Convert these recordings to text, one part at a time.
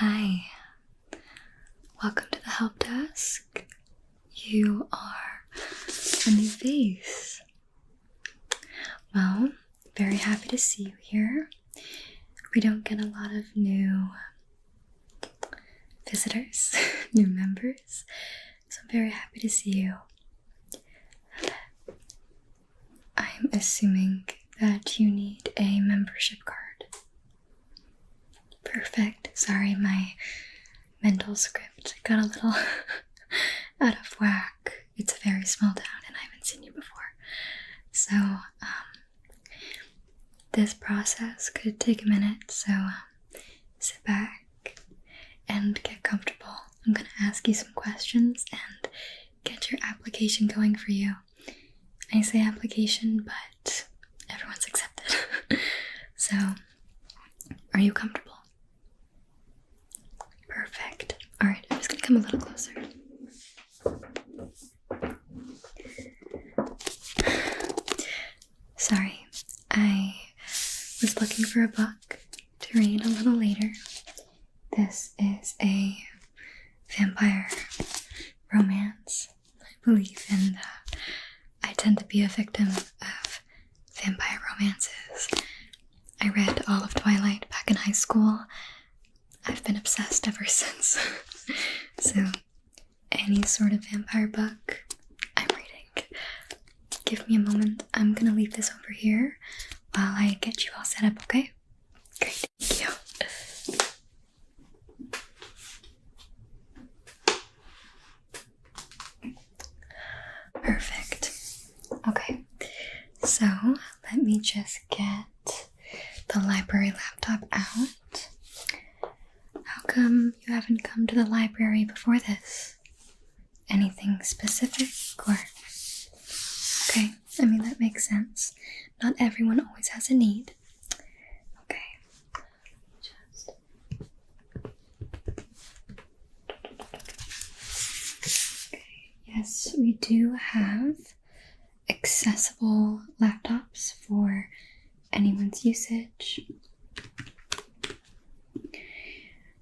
Hi, welcome to the help desk. You are a new face. Well, very happy to see you here. We don't get a lot of new visitors, new members, so I'm very happy to see you. I'm assuming that you need a membership card. Perfect. Sorry, my mental script got a little out of whack. It's a very small town and I haven't seen you before. So, this process could take a minute, so sit back and get comfortable. I'm going to ask you some questions and get your application going for you. I say application, but everyone's accepted. So, are you comfortable? Perfect. Alright, I'm just gonna come a little closer. Sorry, I was looking for a book to read a little later. This is a vampire romance, I believe, and I tend to be a victim of vampire romances. I read all of Twilight back in high school. I've been obsessed ever since. So, any sort of vampire book, I'm reading. Give me a moment. I'm gonna leave this over here while I get you all set up, okay? Great, thank you. Perfect. Okay, so let me just get the library laptop out. How come you haven't come to the library before this? Anything specific or? Okay, I mean that makes sense. Not everyone always has a need. Okay. Yes, we do have accessible laptops for anyone's usage.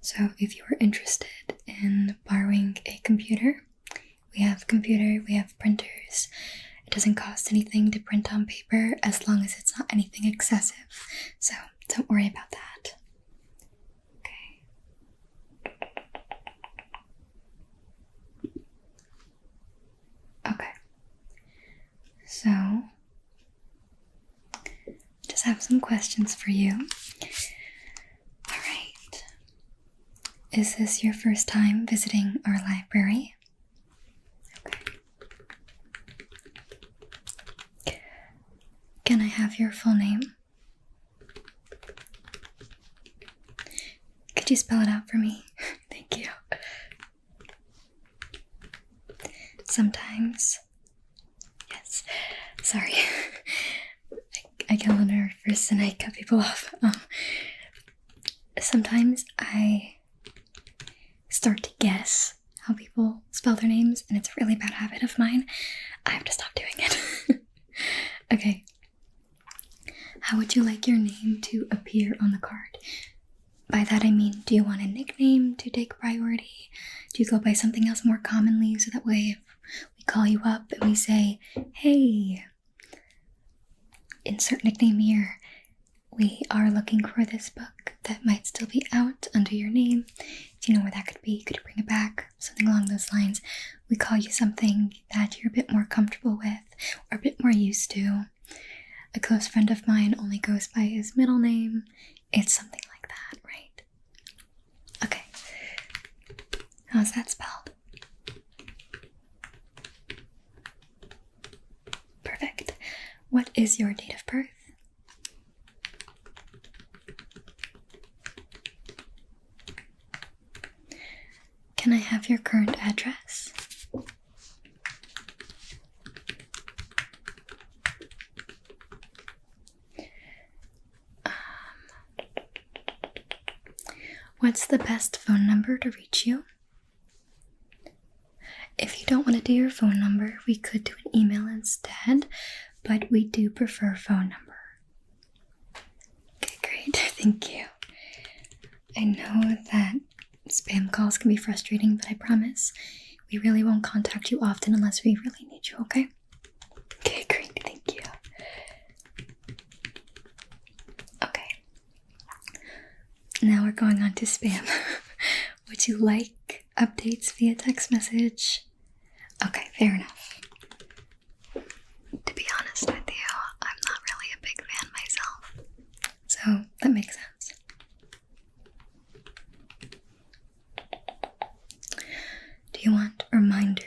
So if you're interested in borrowing a computer, we have printers. It doesn't cost anything to print on paper as long as it's not anything excessive. So don't worry about that. Okay. So, just have some questions for you. Is this your first time visiting our library? Okay. Can I have your full name? Could you spell it out for me? Thank you. Sometimes. Yes. Sorry. I get a little nervous and I cut people off. Sometimes I start to guess how people spell their names, and it's a really bad habit of mine. I have to stop doing it. Okay. How would you like your name to appear on the card? By that I mean, do you want a nickname to take priority? Do you go by something else more commonly, so that way if we call you up and we say, hey, insert nickname here, we are looking for this book that might still be out under your name. Do you know where that could be? Could you bring it back? Something along those lines. We call you something that you're a bit more comfortable with or a bit more used to. A close friend of mine only goes by his middle name. It's something like that, right? Okay. How's that spelled? Perfect. What is your date of birth? Can I have your current address? What's the best phone number to reach you? If you don't want to do your phone number, we could do an email instead, but we do prefer phone number. Okay, great. Thank you. I know that spam calls can be frustrating, but I promise we really won't contact you often unless we really need you, okay? Okay, great, thank you. Okay. Now we're going on to spam. Would you like updates via text message? Okay, fair enough. To be honest with you, I'm not really a big fan myself, so that makes sense. Do you want reminders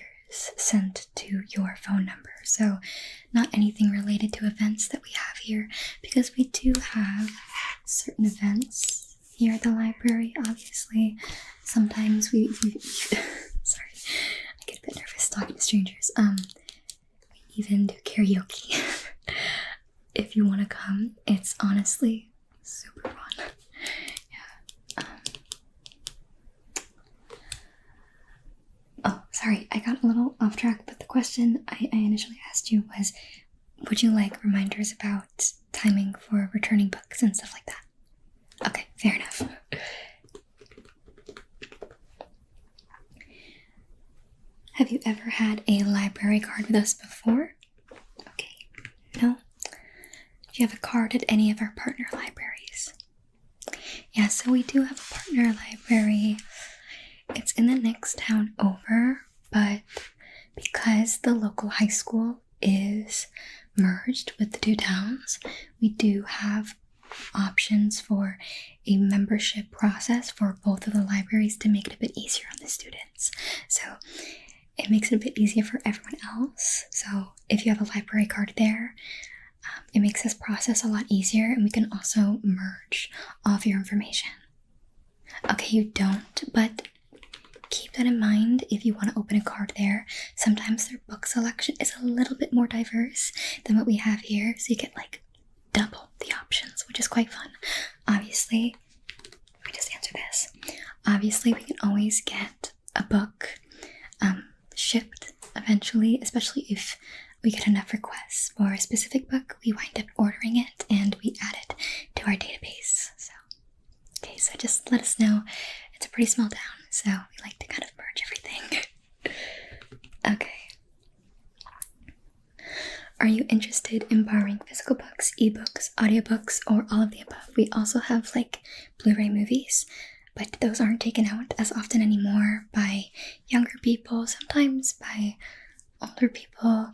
sent to your phone number? So not anything related to events that we have here, because we do have certain events here at the library, obviously. Sometimes we sorry, I get a bit nervous talking to strangers. We even do karaoke. If you want to come, it's honestly super fun. Yeah. Oh, sorry, I got a little off track, but the question I initially asked you was, would you like reminders about timing for returning books and stuff like that? Okay, fair enough. Have you ever had a library card with us before? Okay, no? Do you have a card at any of our partner libraries? Yeah, so we do have a partner library. It's in the next town over, but because the local high school is merged with the two towns, we do have options for a membership process for both of the libraries to make it a bit easier on the students. So it makes it a bit easier for everyone else. So if you have a library card there, it makes this process a lot easier, and we can also merge all of your information. Okay, you don't, but keep that in mind if you want to open a card there. Sometimes their book selection is a little bit more diverse than what we have here, so you get like double the options, which is quite fun. Obviously, let me just answer this. Obviously, we can always get a book shipped eventually, especially if we get enough requests for a specific book. We wind up ordering it and we add it to our database. So, okay, so just let us know. It's a pretty small town, so we like to kind of merge everything. Okay. Are you interested in borrowing physical books, ebooks, audiobooks, or all of the above? We also have like Blu-ray movies, but those aren't taken out as often anymore by younger people, sometimes by older people,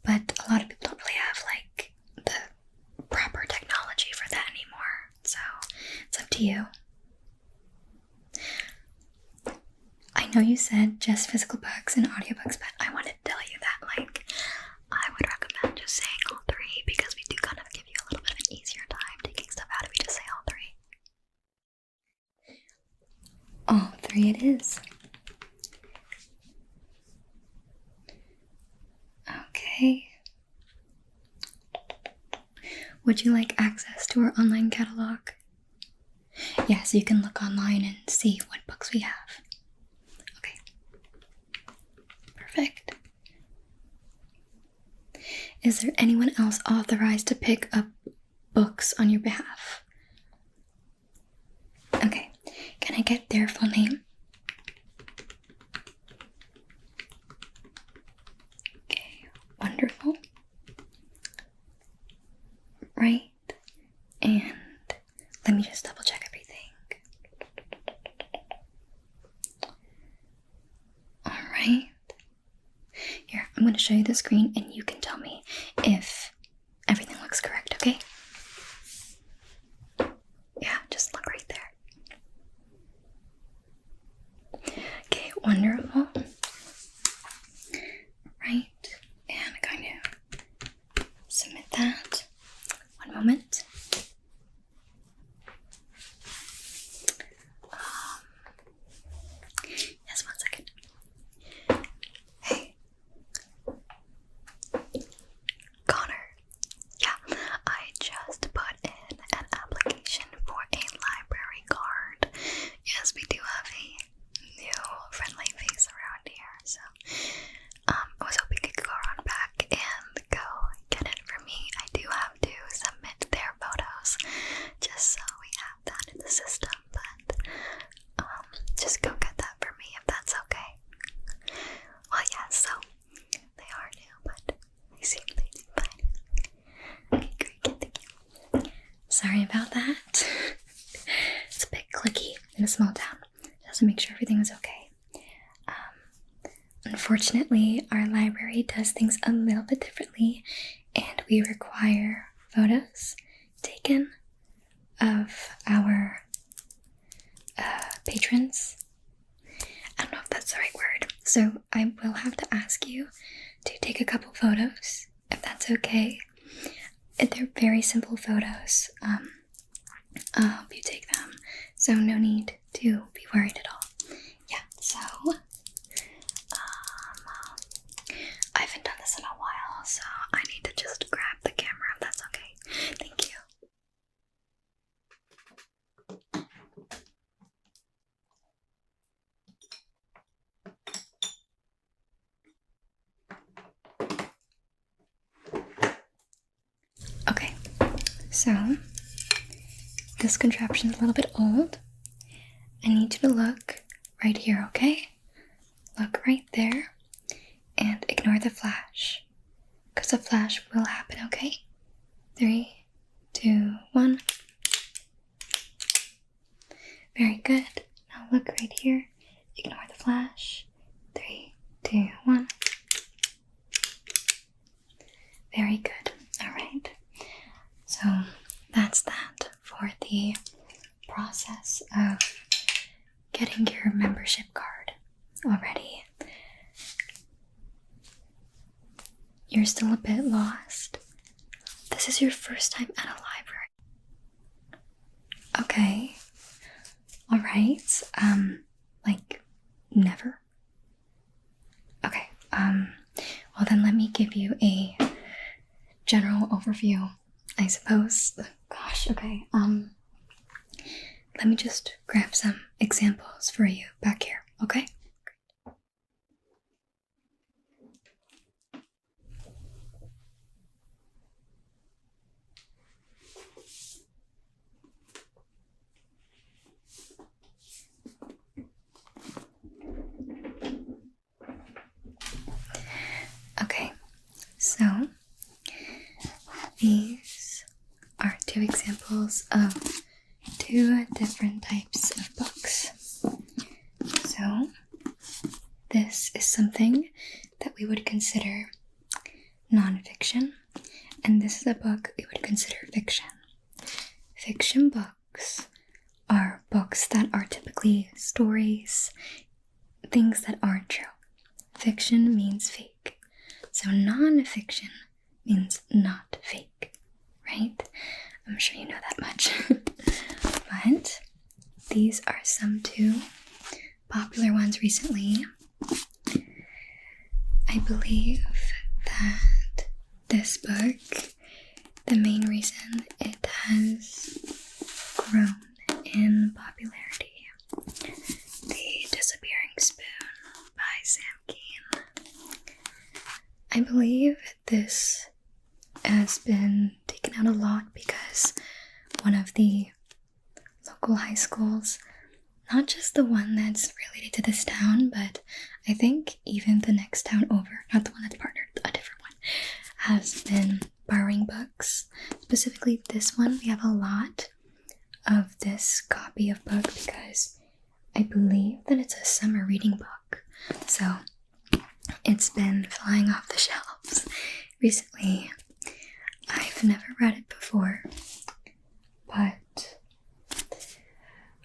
but a lot of people don't really have like the proper technology for that anymore, so it's up to you. I know you said just physical books and audiobooks, but I wanted to tell you that like I would recommend just saying all three, because we do kind of give you a little bit of an easier time taking stuff out if we just say all three. All three it is. Okay. Would you like access to our online catalog? Yeah, so you can look online and see what books we have. Okay. Perfect. Is there anyone else authorized to pick up books on your behalf? Okay. Can I get their full name? Okay, wonderful. Right, and let me just double check everything. Alright. Here, I'm going to show you the screen and you can tell me if everything looks correct, okay? Yeah, just look right there. Okay, wonderful. Right, and I'm going to submit that. One moment. Yes, 1 second. Hey. Connor. sorry about that. It's a bit clicky in a small town. Just to make sure everything was okay. Unfortunately, our library does things a little bit differently, and we require photos taken of our patrons. I don't know if that's the right word, so I will have to ask you to take a couple photos, if that's okay. They're very simple photos. I'll help you take them, so no need to be worried at all. Yeah, so I haven't done this in a while, so I need to just grab the camera if that's okay. Thank you. Okay, so this contraption is a little bit old. I need you to look right here, okay? Look right there and ignore the flash, because the flash will happen, okay? 3, 2, 1. Very good. Now look right here. Ignore the flash. 3, 2, 1. Very good. Alright. So that's that for the process of getting your membership card already. You're still a bit lost. This is your first time at a library. Okay. Alright. Like, never? Okay, well then let me give you a general overview, I suppose. Gosh, okay, let me just grab some examples for you back here, okay? Okay, so these are 2 examples of 2 different types of books. So this is something that we would consider nonfiction, and this is a book we would consider fiction. Fiction books are books that are typically stories, things that aren't true. Fiction means fake. So non-fiction means not fake, right? I'm sure you know that much. But these are some 2 popular ones recently. I believe that this book, the main reason it has grown in popularity, The Disappearing Spoon by Sam Keen. I believe this has been taken out a lot because one of the local high schools, not just the one that's related to this town, but I think even the next town over, not the one that's partnered, a different one, has been borrowing books. Specifically this one, we have a lot of this copy of book because I believe that it's a summer reading book. So it's been flying off the shelves recently. I've never read it before, but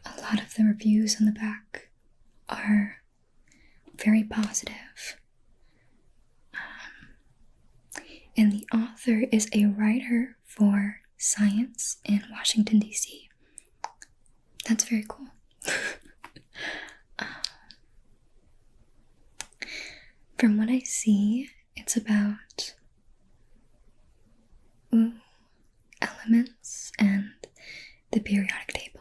a lot of the reviews on the back are very positive. And the author is a writer for science in Washington, D.C. That's very cool. From what I see, it's about elements and the periodic table.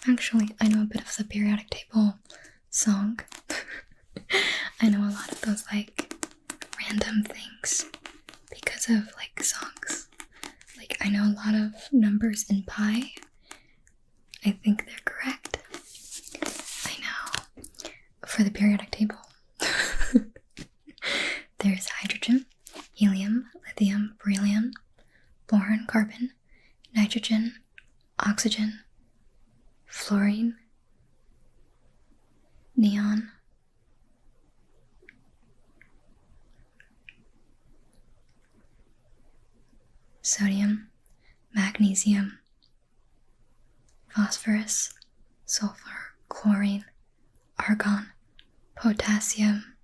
Actually, I know a bit of the periodic table song. I know a lot of those like random things because of like songs. Like I know a lot of numbers in pi. I think they're correct. I know. For the periodic table. There's hydrogen, helium, lithium, beryllium, boron, carbon, nitrogen, oxygen, fluorine, neon, sodium, magnesium, phosphorus, sulfur, chlorine, argon, potassium,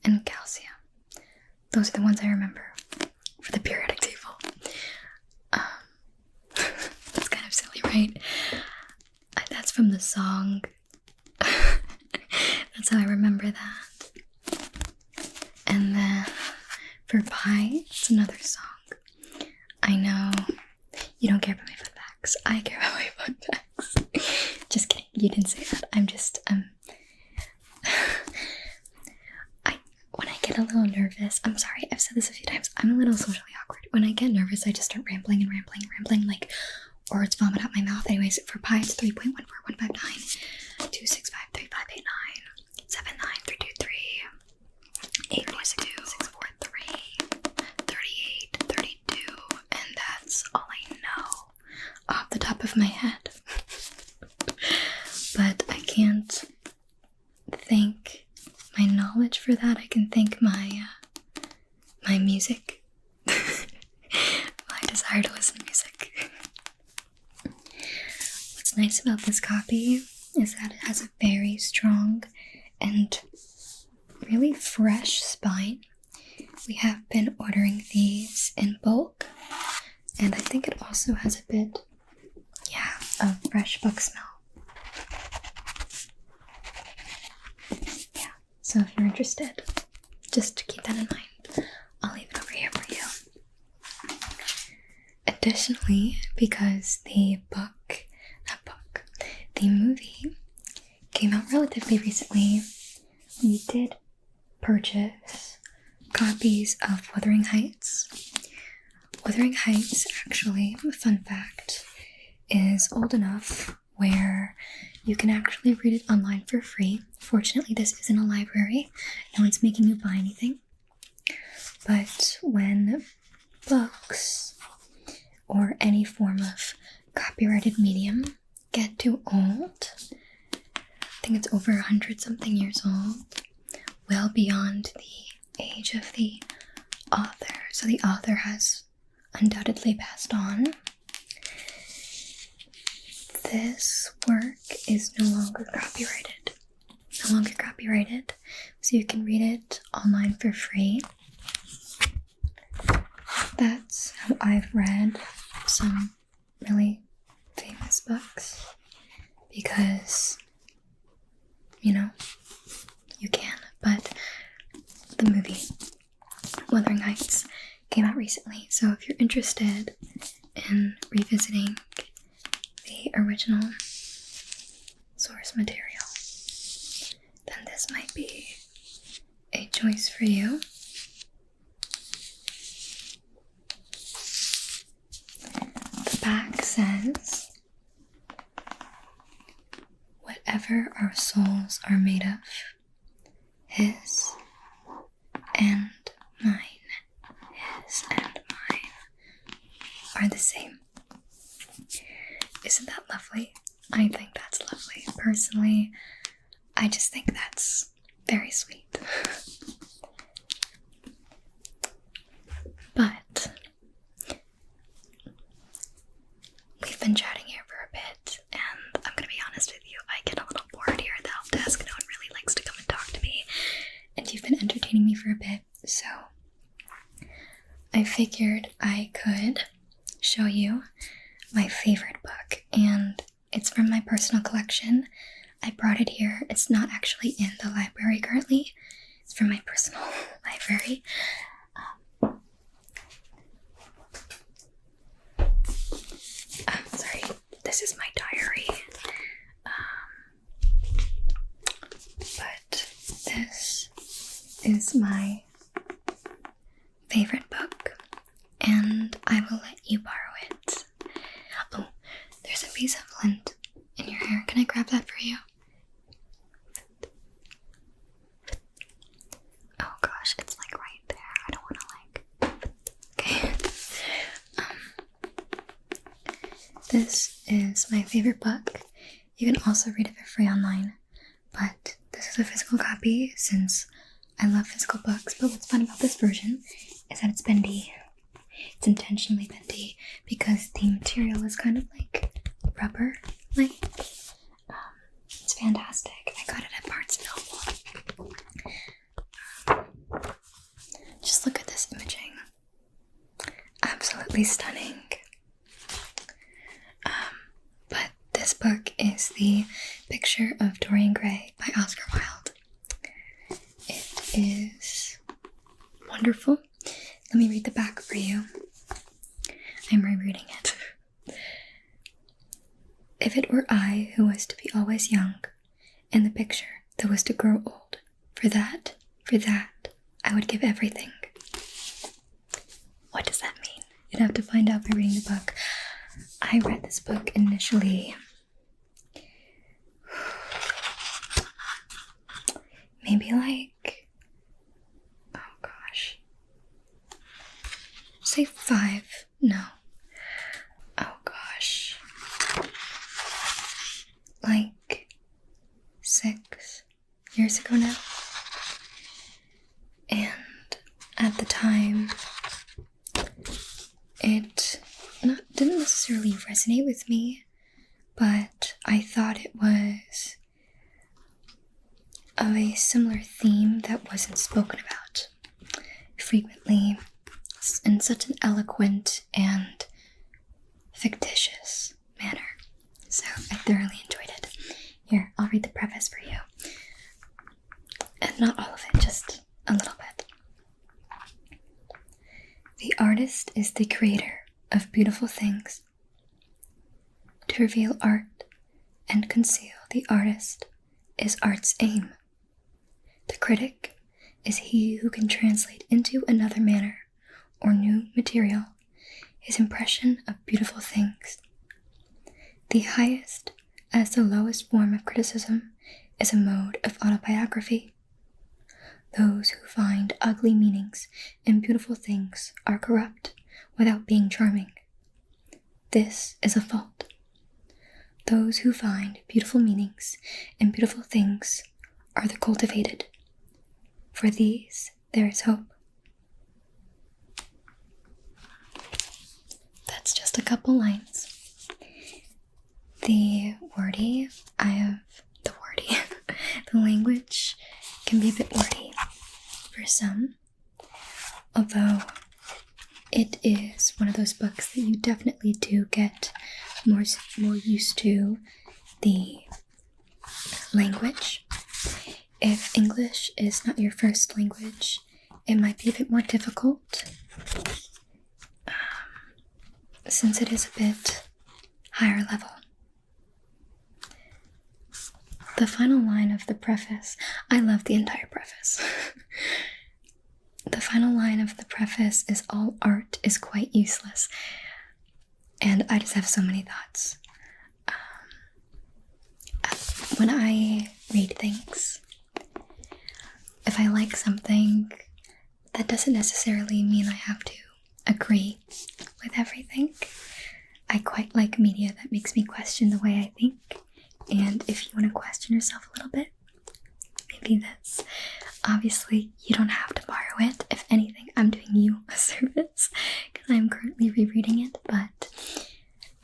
and calcium. Those are the ones I remember for the periodic table. That's kind of silly, right? That's from the song. That's how I remember that. And then for pi, it's another song. I know you don't care about my fun facts. I care about my fun facts. Just kidding. You didn't say that. I'm just, when I get a little nervous, I'm sorry, I've said this a few times, I'm a little socially awkward. When I get nervous, I just start rambling, like words vomit out my mouth. Anyways, for pi, it's 3.14159, 2653589, 79323, 842, 643, 38, 32, and that's all I know off the top of my head. But I can't thank my knowledge for that. I can thank my music, my desire to listen to music. What's nice about this copy is that it has a very strong and really fresh spine. We have been ordering these in bulk, and I think it also has a bit, of fresh book smell. Yeah, so if you're interested, just keep that in mind. I'll leave it over here for you. Additionally, because the movie came out relatively recently, we did purchase copies of Wuthering Heights. Wuthering Heights, actually, fun fact, is old enough where you can actually read it online for free. Fortunately, this isn't a library. No one's making you buy anything. But when books or any form of copyrighted medium get too old, I think it's over 100-something years old, well beyond the age of the author. So the author has undoubtedly passed on. This work is no longer copyrighted. So you can read it online for free. That's how I've read some really famous books, because, you can. But the movie, Wuthering Heights, came out recently, so if you're interested in revisiting the original source material, then this might be a choice for you. The back says, "Whatever our souls are made of, his and mine, his and mine are the same." Isn't that lovely? I think that's lovely. Personally, I just think that's very sweet. But we've been chatting here for a bit, and I'm gonna be honest with you, I get a little bored here at the help desk. No one really likes to come and talk to me, and you've been entertaining me for a bit, so I figured I could show you my favorite book, and it's from my personal collection. I brought it here. It's not actually in the library currently. It's from my personal library. Sorry, this is my diary. But this is my favorite book, and I will let you borrow it. Oh, there's a piece of lint in your hair. Can I grab that for you? Oh gosh, it's like right there. I don't want to okay. This is my favorite book. You can also read it for free online, but this is a physical copy since I love physical books. But what's fun about this version is that it's bendy. It's intentionally bendy because the material is kind of like rubber-like. It's fantastic. I got it at Barnes & Noble. Just look at this imaging. Absolutely stunning. But this book is The Picture of Dorian Gray by Oscar Wilde. It is wonderful. Let me read the back for you. I'm rereading it. If it were I who was to be always young, and the picture that was to grow old, for that, I would give everything. What does that mean? You'd have to find out by reading the book. I read this book initially maybe like, oh gosh, say 5, no, oh gosh, like 6 years ago now. And at the time, it didn't necessarily resonate with me, but I thought it was of a similar theme that wasn't spoken about frequently in such an eloquent and fictitious manner. So I thoroughly enjoyed it. Here, I'll read the preface for you. And not all of it, just a little bit. The artist is the creator of beautiful things. To reveal art and conceal the artist is art's aim. The critic is he who can translate into another manner or new material his impression of beautiful things. The highest as the lowest form of criticism is a mode of autobiography. Those who find ugly meanings in beautiful things are corrupt without being charming. This is a fault. Those who find beautiful meanings in beautiful things are the cultivated. For these there is hope. That's just a couple lines. The language can be a bit wordy for some, although it is one of those books that you definitely do get more used to the language. If English is not your first language, it might be a bit more difficult, since it is a bit higher level. The final line of the preface, I love the entire preface. The final line of the preface is all art is quite useless. And I just have so many thoughts. When I read things, if I like something, that doesn't necessarily mean I have to agree with everything. I quite like media that makes me question the way I think. And if you want to question yourself a little bit, maybe this. Obviously, you don't have to borrow it. If anything, I'm doing you a service because I'm currently rereading it, but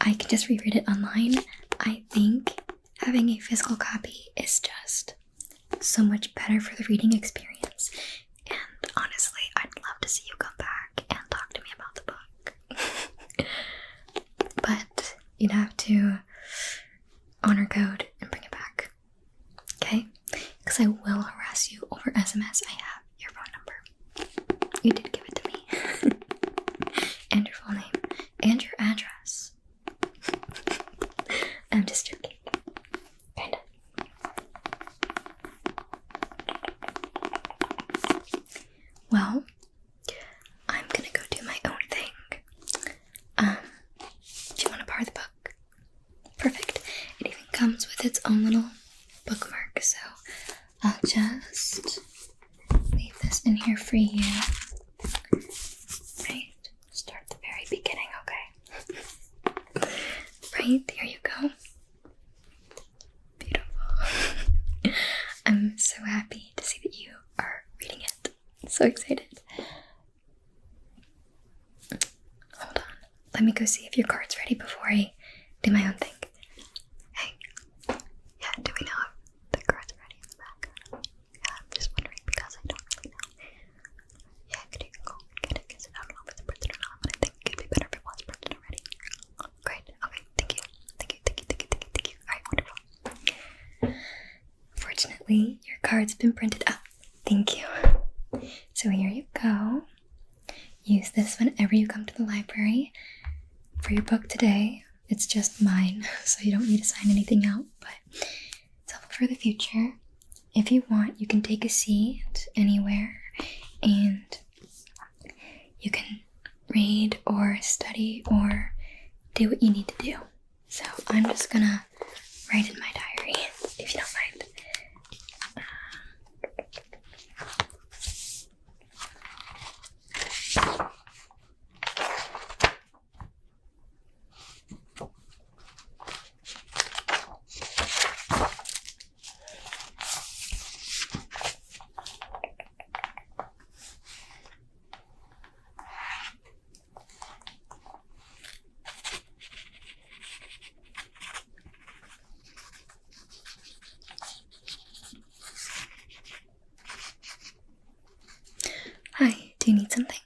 I can just reread it online. I think having a physical copy is just so much better for the reading experience. And honestly, I'd love to see you come back and talk to me about the book. But you'd have to honor code and bring it back. Okay? Because I will harass you over SMS. I have your phone number. You did give it to me. And your full name. And your address. I'm just joking. Kinda. Well, I'm gonna go do my own thing. Do you want to borrow the book? Perfect. It even comes with its own little bookmark, so I'll just leave this in here for you. Right, start at the very beginning, okay? Alright, there you go. Beautiful. I'm so happy to see that you are reading it. So excited. Hold on. Let me go see if your card's ready before I do my own thing. Hey. Yeah, do we know if the card's ready in the back? Yeah, I'm just wondering because I don't really know. Yeah, could you go and get it? Because I don't know if it's printed or not, but I think it'd be better if it was printed already. Great. Okay, thank you. Thank you. Alright, wonderful. Fortunately, your card's been printed up. Thank you. So here you go. Use this whenever you come to the library. For your book today, it's just mine, so you don't need to sign anything out, but it's helpful for the future. If you want, you can take a seat anywhere and you can read or study or do what you need to do. So I'm just gonna write in my diary, if you don't mind. Hi, do you need something?